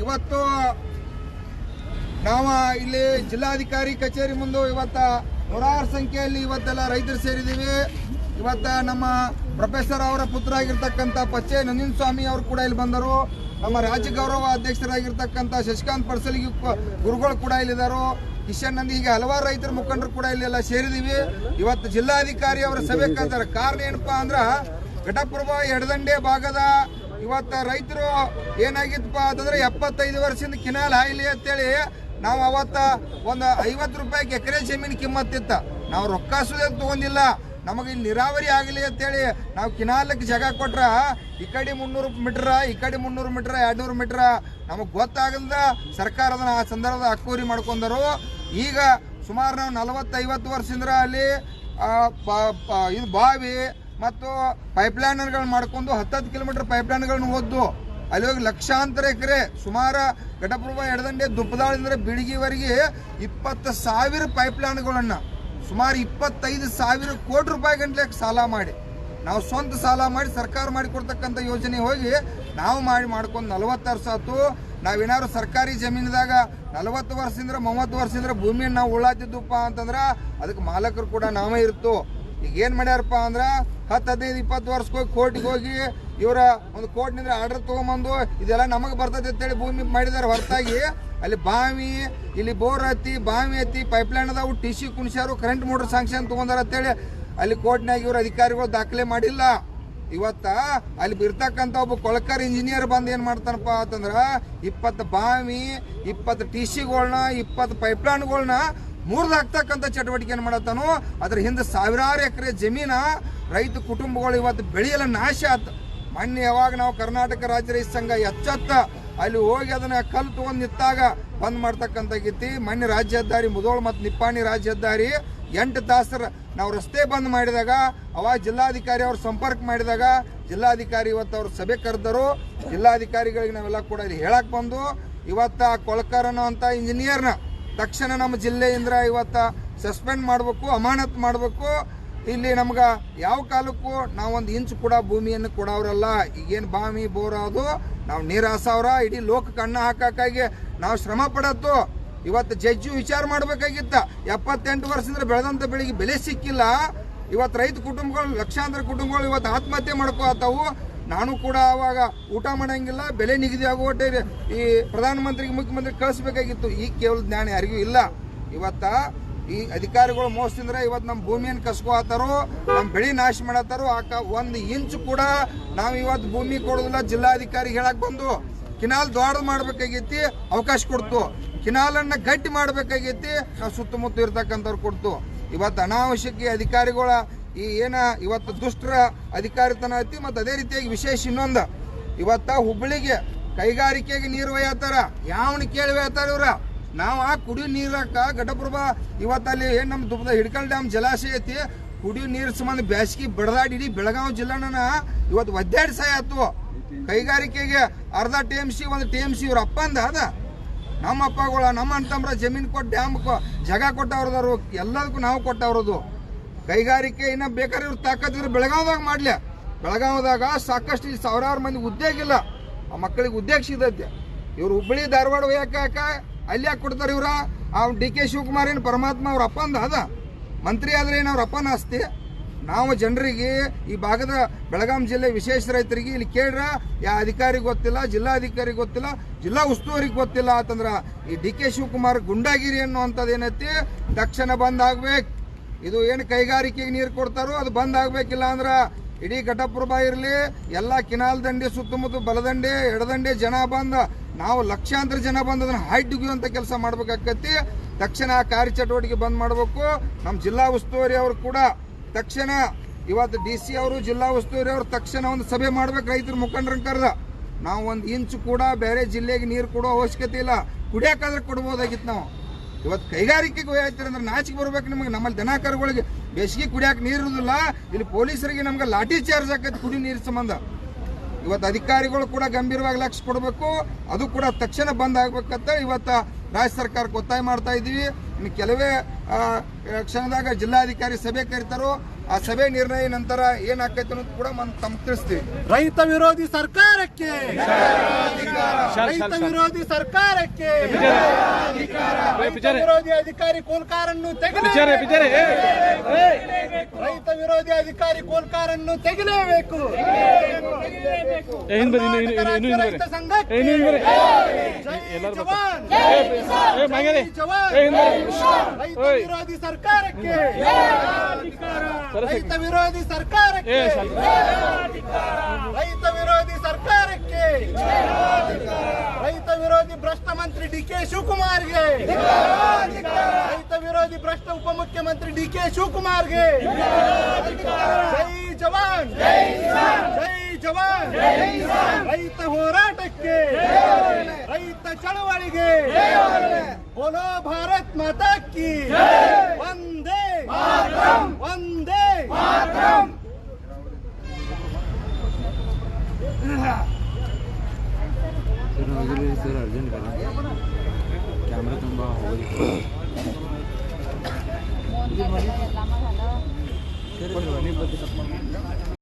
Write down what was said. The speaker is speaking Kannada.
ಇವತ್ತು ನಾವು ಇಲ್ಲಿ ಜಿಲ್ಲಾಧಿಕಾರಿ ಕಚೇರಿ ಮುಂದೆ ನೂರಾರು ಸಂಖ್ಯೆಯಲ್ಲಿ ಇವತ್ತೆಲ್ಲ ರೈತರು ಸೇರಿದ್ದೀವಿ. ಇವತ್ತು ನಮ್ಮ ಪ್ರೊಫೆಸರ್ ಅವರ ಪುತ್ರ ಆಗಿರ್ತಕ್ಕಂಥ ಪಚ್ಚೆ ನಂಜನ ಸ್ವಾಮಿ ಅವರು ಕೂಡ ಇಲ್ಲಿ ಬಂದರು. ನಮ್ಮ ರಾಜ್ಯ ಗೌರವ ಅಧ್ಯಕ್ಷರಾಗಿರ್ತಕ್ಕಂಥ ಶಶಿಕಾಂತ್ ಪಡ್ಸಲಿಗೆ ಗುರುಗಳು ಕೂಡ ಇಲ್ಲಿದ್ದಾರೆ. ಕಿಶನ್ ನಂದಿ, ಹೀಗೆ ಹಲವಾರು ರೈತರ ಮುಖಂಡರು ಕೂಡ ಇಲ್ಲೆಲ್ಲ ಸೇರಿದ್ದೀವಿ. ಇವತ್ತು ಜಿಲ್ಲಾಧಿಕಾರಿ ಅವರ ಸಭೆ ಕರೆದಾರೆ. ಕಾರಣ ಏನಪ್ಪಾ ಅಂದ್ರೆ ಘಟಪ್ರಭಾ ಎಡದಂಡೆ ಭಾಗದ ಇವತ್ತು ರೈತರು ಏನಾಗಿತ್ತಪ್ಪ ಅಂತಂದ್ರೆ 75 ವರ್ಷದಿಂದ ಕಿನಾಲ್ ಹಾಯ್ಲಿ ಅಂತೇಳಿ ನಾವು ಅವತ್ತ ಒಂದು 50 ರೂಪಾಯಿಗೆ ಎಕರೆ ಜಮೀನು ಕಿಮ್ಮತ್ತಿತ್ತ. ನಾವು ರೊಕ್ಕ ಸುದೇ ತಗೊಂಡಿಲ್ಲ, ನಮಗೆ ಇಲ್ಲಿ ನೀರಾವರಿ ಆಗಲಿ ಅಂತೇಳಿ ನಾವು ಕಿನಾಲಕ್ಕೆ ಜಾಗ ಕೊಟ್ರ ಈ ಕಡೆ 300 ಮೀಟರ್, ಈ ಕಡೆ 300 ಮೀಟರ್, 200 ಮೀಟರ್ ನಮಗೆ ಗೊತ್ತಾಗಲ್ದ ಸರ್ಕಾರ ಅದನ್ನ ಆ ಸಂದರ್ಭದ ಅಕ್ಕೋರಿ ಮಾಡ್ಕೊಂಡರು. ಈಗ ಸುಮಾರು ನಾವು 40-50 ವರ್ಷದಿಂದ ಅಲ್ಲಿ ಇದು ಬಾವಿ ಮತ್ತು ಪೈಪ್ಲೈನ್ಗಳನ್ನು ಮಾಡ್ಕೊಂಡು 10 ಕಿಲೋಮೀಟರ್ ಪೈಪ್ಲೈನ್ಗಳನ್ನು ಓದ್ದು ಅಲ್ಲಿ ಹೋಗಿ ಲಕ್ಷಾಂತರ ಎಕರೆ ಸುಮಾರು ಘಟಪ್ರಭಾ ಎಡದಂಡೆ ದುಪ್ಪದಾಳಿಂದ ಬಿಳಿಗಿವರೆಗೆ 20,000 ಪೈಪ್ಲೈನ್ಗಳನ್ನು ಸುಮಾರು 25,000 ಕೋಟಿ ರೂಪಾಯಿ ಗಂಟಲೆ ಸಾಲ ಮಾಡಿ ನಾವು ಸ್ವಂತ ಸಾಲ ಮಾಡಿ ಸರ್ಕಾರ ಮಾಡಿಕೊಡ್ತಕ್ಕಂಥ ಯೋಜನೆ ಹೋಗಿ ನಾವು ಮಾಡ್ಕೊಂಡು 40 ವರ್ಷ ಆಯ್ತು. ನಾವೇನಾದ್ರು ಸರ್ಕಾರಿ ಜಮೀನಿದಾಗ 40 ವರ್ಷದಿಂದ 30 ವರ್ಷದಿಂದ ಭೂಮಿಯನ್ನು ನಾವು ಉಳ್ಳಾತಿದ್ದಪ್ಪ ಅಂತಂದ್ರೆ ಅದಕ್ಕೆ ಮಾಲಕರು ಕೂಡ ನಾವೇ ಇರ್ತು. ಈಗ ಏನು ಮಾಡ್ಯಾರಪ್ಪ ಅಂದ್ರೆ 10-15-20 ವರ್ಷಕ್ಕೆ ಹೋಗಿ ಕೋರ್ಟಿಗೆ ಹೋಗಿ ಇವರ ಒಂದು ಕೋರ್ಟ್ನಿಂದ ಆರ್ಡರ್ ತೊಗೊಂಬಂದು ಇದೆಲ್ಲ ನಮಗೆ ಬರ್ತದೆ ಅಂತೇಳಿ ಭೂಮಿ ಮಾಡಿದಾರೆ. ಹೊರತಾಗಿ ಅಲ್ಲಿ ಬಾವಿ, ಇಲ್ಲಿ ಬೋರ್ ಹತ್ತಿ, ಬಾವಿ ಹತ್ತಿ, ಪೈಪ್ಲೈನ್ ಅದಾವು, TC ಕುಣಿಸ್ಯಾರು, ಕರೆಂಟ್ ಮೋಟರ್ ಸ್ಯಾಂಕ್ಷನ್ ತೊಗೊಂಡಾರ ಅಂತೇಳಿ ಅಲ್ಲಿ ಕೋರ್ಟ್ನಾಗ ಇವರು ಅಧಿಕಾರಿಗಳು ದಾಖಲೆ ಮಾಡಿಲ್ಲ. ಇವತ್ತ ಅಲ್ಲಿ ಇರ್ತಕ್ಕಂಥ ಒಬ್ಬ ಕೊಳಕರ್ ಇಂಜಿನಿಯರ್ ಬಂದು ಏನು ಮಾಡ್ತಾನಪ್ಪ ಅಂತಂದ್ರೆ 20 ಬಾವಿ, 20 TCಗಳನ್ನ, 20 ಪೈಪ್ಲೈನ್ಗಳನ್ನ ಮುರಿದಾಕ್ತಕ್ಕಂಥ ಚಟುವಟಿಕೆಯನ್ನು ಮಾಡತ್ತಾನು. ಅದ್ರ ಹಿಂದೆ ಸಾವಿರಾರು ಎಕರೆ ಜಮೀನ ರೈತ ಕುಟುಂಬಗಳು ಇವತ್ತು ಬೆಳೆಯಲ್ಲ ನಾಶ ಆಯ್ತು. ಮೊನ್ನೆ ಯಾವಾಗ ನಾವು ಕರ್ನಾಟಕ ರಾಜ್ಯ ರೈತ ಸಂಘ ಎಚ್ಚತ್ತ ಅಲ್ಲಿ ಹೋಗಿ ಅದನ್ನ ಕಲ್ಲು ತೊಗೊಂಡು ನಿಂತಾಗ ಬಂದ್ ಮಾಡ್ತಕ್ಕಂಥ ಗೀತಿ. ಮೊನ್ನೆ ರಾಜ್ಯ ಹೆದ್ದಾರಿ ಮುಧೋಳ ಮತ್ತು ನಿಪ್ಪಾಣಿ ರಾಜ್ಯ ಹೆದ್ದಾರಿ 8 ತಾಸರ ನಾವು ರಸ್ತೆ ಬಂದ್ ಮಾಡಿದಾಗ ಅವಾಗ ಜಿಲ್ಲಾಧಿಕಾರಿ ಅವ್ರು ಸಂಪರ್ಕ ಮಾಡಿದಾಗ ಜಿಲ್ಲಾಧಿಕಾರಿ ಇವತ್ತು ಅವ್ರು ಸಭೆ ಕರೆದರು. ಜಿಲ್ಲಾಧಿಕಾರಿಗಳಿಗೆ ನಾವೆಲ್ಲ ಕೂಡ ಇಲ್ಲಿ ಹೇಳಕ್ ಬಂದು ಇವತ್ತು ಆ ಕೊಳಕರನ ಅಂತ ಇಂಜಿನಿಯರ್ನ ತಕ್ಷಣ ನಮ್ಮ ಜಿಲ್ಲೆಯಿಂದ ಇವತ್ತು ಸಸ್ಪೆಂಡ್ ಮಾಡಬೇಕು, ಅಮಾನತ್ ಮಾಡಬೇಕು. ಇಲ್ಲಿ ನಮ್ಗೆ ಯಾವ ಕಾಲಕ್ಕೂ ನಾವೊಂದು ಇಂಚು ಕೂಡ ಭೂಮಿಯನ್ನು ಕೊಡೋರಲ್ಲ. ಈಗೇನು ಬಾವಿ ಬೋರ್ ಅದು ನಾವು ನೀರು ಹಾಸವ್ರ ಇಡೀ ಲೋಕಕ್ಕೆ ಅನ್ನ ಹಾಕಾಗಿ ನಾವು ಶ್ರಮ ಪಡತ್ತು. ಇವತ್ತು ಜಡ್ಜು ವಿಚಾರ ಮಾಡಬೇಕಾಗಿತ್ತ. 78 ವರ್ಷದಿಂದ ಬೆಳೆದಂಥ ಬೆಳೆಗೆ ಬೆಲೆ ಸಿಕ್ಕಿಲ್ಲ. ಇವತ್ತು ರೈತ ಕುಟುಂಬಗಳು, ಲಕ್ಷಾಂತರ ಕುಟುಂಬಗಳು ಇವತ್ತು ಆತ್ಮಹತ್ಯೆ ಮಾಡ್ಕೋತಾವು. ನಾನು ಕೂಡ ಅವಾಗ ಊಟ ಮಾಡಂಗಿಲ್ಲ, ಬೆಲೆ ನಿಗದಿ ಆಗುವಟ್ಟೆ ಈ ಪ್ರಧಾನಮಂತ್ರಿಗೆ ಮುಖ್ಯಮಂತ್ರಿ ಕಳಿಸ್ಬೇಕಾಗಿತ್ತು. ಈಗ ಕೇವಲ ಜ್ಞಾನ ಯಾರಿಗೂ ಇಲ್ಲ. ಇವತ್ತ ಈ ಅಧಿಕಾರಿಗಳು ಮೋಸದಿಂದ ಇವತ್ತು ನಮ್ಮ ಭೂಮಿಯನ್ನು ಕಸ್ಕೋತಾರೋ, ನಮ್ಮ ಬೆಳೆ ನಾಶ ಮಾಡತ್ತಾರೋ. ಒಂದು ಇಂಚು ಕೂಡ ನಾವು ಇವತ್ತು ಭೂಮಿ ಕೊಡೋದಿಲ್ಲ. ಜಿಲ್ಲಾಧಿಕಾರಿ ಹೇಳಕ್ ಬಂದು ಕಿನಾಲ್ ದೊಡ್ಡದು ಮಾಡ್ಬೇಕಾಗೈತಿ, ಅವಕಾಶ ಕೊಡ್ತು. ಕಿನಾಲನ್ನ ಗಟ್ಟಿ ಮಾಡ್ಬೇಕಾಗೈತಿ, ನಾವು ಸುತ್ತಮುತ್ತ ಇರ್ತಕ್ಕಂಥವ್ರು ಕೊಡ್ತು. ಇವತ್ತು ಅನಾವಶ್ಯಕ ಅಧಿಕಾರಿಗಳ ಈ ಇವತ್ತು ದುಷ್ಟರ ಅಧಿಕಾರಿತನ ಐತಿ. ಮತ್ತು ಅದೇ ರೀತಿಯಾಗಿ ವಿಶೇಷ ಇನ್ನೊಂದು, ಇವತ್ತ ಹುಬ್ಬಳ್ಳಿಗೆ ಕೈಗಾರಿಕೆಗೆ ನೀರು ಒಯ್ಯತ್ತಾರ. ಯಾವನ ಕೇಳಿ ಒಯ್ಯತ್ತಾರ ಇವ್ರ? ನಾವು ಆ ಕುಡಿಯೋ ನೀರಕ್ಕ ಘಟಪ್ರಭಾ ಇವತ್ತಲ್ಲಿ ಏನು ನಮ್ಮ ದುಬ್ಬದ ಹಿಡ್ಕಲ್ ಡ್ಯಾಮ್ ಜಲಾಶಯ ಐತಿ, ಕುಡಿಯೋ ನೀರು ಸಂಬಂಧ ಬ್ಯಾಸಗಿ ಬಡದಾಡಿ ಇಡೀ ಬೆಳಗಾವಿ ಜಿಲ್ಲಾನ ಇವತ್ತು ಒದ್ದಾಡಿ ಸಾಯ ಆಯ್ತು. ಕೈಗಾರಿಕೆಗೆ ಅರ್ಧ TMC 1 TMC ಇವ್ರ ಅಪ್ಪಂದ ಅದ. ನಮ್ಮ ಅಪ್ಪಗಳ ನಮ್ಮ ಅಣ್ತಂಬ್ರ ಜಮೀನು ಕೊಟ್ಟು ಡ್ಯಾಮ್ ಜಾಗ ಕೊಟ್ಟವ್ರದಾರು, ಎಲ್ಲದಕ್ಕೂ ನಾವು ಕೊಟ್ಟವ್ರದು. ಕೈಗಾರಿಕೆ ಇನ್ನ ಬೇಕಾದ್ರೆ ಇವ್ರು ತಾಕತ್ತಿದ್ರು ಬೆಳಗಾವದಾಗ ಮಾಡ್ಲಿ. ಬೆಳಗಾವದಾಗ ಸಾಕಷ್ಟು ಸಾವಿರಾರು ಮಂದಿ ಉದ್ಯೋಗ ಇಲ್ಲ, ಆ ಮಕ್ಕಳಿಗೆ ಉದ್ಯೋಗ ಸಿಗತ್ತೆ. ಇವ್ರು ಹುಬ್ಬಳ್ಳಿ ಧಾರವಾಡ ಒಯ್ಯಾಕ ಅಲ್ಲಿ ಯಾಕೆ ಕೊಡ್ತಾರೆ ಇವ್ರ? DK ಶಿವಕುಮಾರ್ ಏನು ಪರಮಾತ್ಮ ಅವ್ರ ಅಪ್ಪಂದ ಅದ? ಮಂತ್ರಿ ಆದ್ರೆ ಏನು ಅವ್ರ ಅಪ್ಪನ ಆಸ್ತಿ? ನಾವು ಜನರಿಗೆ ಈ ಭಾಗದ ಬೆಳಗಾಂ ಜಿಲ್ಲೆ ವಿಶೇಷ ರೈತರಿಗೆ ಇಲ್ಲಿ ಕೇಳ್ರ ಯಾವ ಅಧಿಕಾರಿ ಗೊತ್ತಿಲ್ಲ, ಜಿಲ್ಲಾಧಿಕಾರಿ ಗೊತ್ತಿಲ್ಲ, ಜಿಲ್ಲಾ ಉಸ್ತುವಾರಿಗೆ ಗೊತ್ತಿಲ್ಲ ಅಂತಂದ್ರ ಈ DK ಶಿವಕುಮಾರ್ ಗುಂಡಾಗಿರಿ ಅನ್ನುವಂಥದ್ದು ಏನೈತಿ ತಕ್ಷಣ ಬಂದ್ ಆಗ್ಬೇಕು. ಇದು ಏನು ಕೈಗಾರಿಕೆಗೆ ನೀರು ಕೊಡ್ತಾರೋ ಅದು ಬಂದ್ ಆಗ್ಬೇಕಿಲ್ಲ ಅಂದ್ರ ಇಡೀ ಘಟಪ್ರಭಾ ಇರಲಿ, ಎಲ್ಲ ಕಿನಾಲ್ ದಂಡೆ ಸುತ್ತಮುತ್ತ ಬಲದಂಡೆ ಎಡದಂಡೆ ಜನ ಬಂದ ನಾವು ಲಕ್ಷಾಂತರ ಜನ ಬಂದು ಅದನ್ನ ಹೈಡ್ಗುವಂತ ಕೆಲಸ ಮಾಡ್ಬೇಕಾಗತ್ತಿ. ತಕ್ಷಣ ಆ ಕಾರ್ಯಚಟುವಟಿಕೆ ಬಂದ್ ಮಾಡಬೇಕು. ನಮ್ಮ ಜಿಲ್ಲಾ ಉಸ್ತುವಾರಿ ಅವರು ಕೂಡ ತಕ್ಷಣ ಇವತ್ತು DC ಅವರು, ಜಿಲ್ಲಾ ಉಸ್ತುವಾರಿ ಅವರು ತಕ್ಷಣ ಒಂದು ಸಭೆ ಮಾಡ್ಬೇಕು. ರೈತರ ಮುಖಂಡರನ್ನ ಕರೆದ ನಾವು ಒಂದು ಇಂಚು ಕೂಡ ಬೇರೆ ಜಿಲ್ಲೆಗೆ ನೀರು ಕೊಡೋ ಅವಶ್ಯಕತೆ ಇಲ್ಲ, ಕುಡಿಯೋಕ್ಕಾದ್ರೆ ಕೊಡ್ಬೋದಾಗಿತ್ತು. ನಾವು ಇವತ್ತು ಕೈಗಾರಿಕೆಗೆ ಹೋಯ್ತೀರಿ ಅಂದ್ರೆ ನಾಚಿಕೆ ಬರ್ಬೇಕು ನಿಮಗೆ. ನಮ್ಮಲ್ಲಿ ದನ ಕರುಗಳಿಗೆ ಬೇಸಿಗೆ ಕುಡಿಯೋಕೆ ನೀರು ಇರೋದಿಲ್ಲ, ಇಲ್ಲಿ ಪೊಲೀಸರಿಗೆ ನಮ್ಗೆ ಲಾಠಿ ಚಾರ್ಜ್ ಆಕೈತಿ ಕುಡಿ ನೀರು ಸಂಬಂಧ. ಇವತ್ತು ಅಧಿಕಾರಿಗಳು ಕೂಡ ಗಂಭೀರವಾಗಿ ಲಕ್ಷ್ಯ ಕೊಡಬೇಕು, ಅದು ಕೂಡ ತಕ್ಷಣ ಬಂದ್ ಆಗ್ಬೇಕಂತ ಇವತ್ತು ರಾಜ್ಯ ಸರ್ಕಾರಕ್ಕೆ ಒತ್ತಾಯ ಮಾಡ್ತಾ ಇದ್ದೀವಿ. ಇನ್ನು ಕೆಲವೇ ಕ್ಷಣದಾಗ ಜಿಲ್ಲಾಧಿಕಾರಿ ಸಭೆ ಕರೀತಾರೋ, ಆ ಸಭೆ ನಿರ್ಣಯ ನಂತರ ಏನಾಗ್ತೈತೆ ಅನ್ನೋದು ಕೂಡ ತಮ್ಗೆ ತಿಳಿಸ್ತೀವಿ. ರೈತ ವಿರೋಧಿ ಸರ್ಕಾರಕ್ಕೆ, ರೈತ ವಿರೋಧಿ ಸರ್ಕಾರಕ್ಕೆ, ರೈತ ವಿರೋಧಿ ಅಧಿಕಾರಿ ಕೋಲ್ಕಾರನ್ನು ತೆಗೆಯಲೇಬೇಕು, ರೈತ ವಿರೋಧಿ ಅಧಿಕಾರಿ ಕೋಲ್ಕಾರನ್ನು ತೆಗೆಯಲೇಬೇಕು. ರೈತ ಸಂಘಕ್ಕೆ ಜೈ ಜವಾನ್, ಜೈ ಜವಾನ್. ರೈತ ವಿರೋಧಿ ಸರ್ಕಾರಕ್ಕೆ, ರೈತ ವಿರೋಧಿ ಸರ್ಕಾರಕ್ಕೆ, ರೈತ ವಿರೋಧಿ ಸರ್ಕಾರಕ್ಕೆ, ರೈತ ವಿರೋಧಿ ಭ್ರಷ್ಟ ಮಂತ್ರಿ ಡಿಕೆ ಶಿವಕುಮಾರ್ಗೆ, ರೈತ ವಿರೋಧಿ ಭ್ರಷ್ಟ ಉಪಮುಖ್ಯಮಂತ್ರಿ ಡಿಕೆ ಶಿವಕುಮಾರ್ಗೆ ಜೈ ಜವಾನ್, ಜೈ ಜವಾನ್. ರೈತ ಹೋರಾಟಕ್ಕೆ, ರೈತ ಚಳವಳಿಗೆ ಬೋಲೋ ಭಾರತ್ ಮಾತಾ ಕಿ Vande Vande. Sir urgent camera ತುಂಬ ಹೋಗಿ